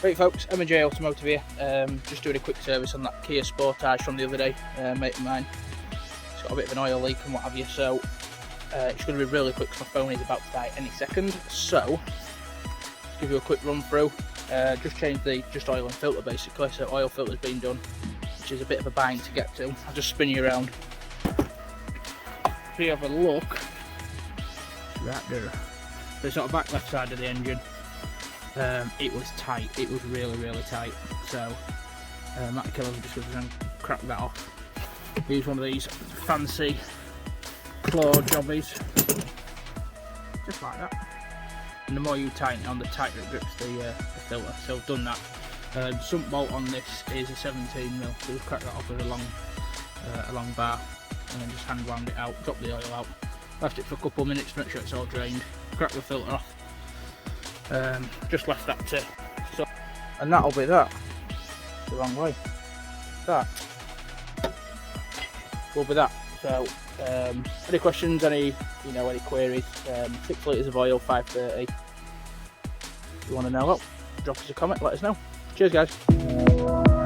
Right folks, M&J Automotive here, just doing a quick service on that Kia Sportage from the other day, mate of mine. It's got a bit of an oil leak and what have you, so it's going to be really quick because my phone is about to die any second. So, give you a quick run through. Just changed the oil and filter basically, so oil filter's been done, which is a bit of a bind to get to. I'll just spin you around. If you have a look, right there. So it's on the back left side of the engine. It was tight, it was really tight, so Matt Killer just goes and crack that off. Use one of these fancy claw jobbies, just like that, and the more you tighten it on, the tighter it grips the filter, so I've done that. Sump bolt on this is a 17mm, so just crack that off with a long bar, and then just hand wound it out, drop the oil out, left it for a couple of minutes to make sure it's all drained, crack the filter off. Just left that to, so, and that'll be that. The wrong way. That will be that. So, any questions? Any queries? 6 litres of oil, 530. If you want to know, drop us a comment. Let us know. Cheers, guys.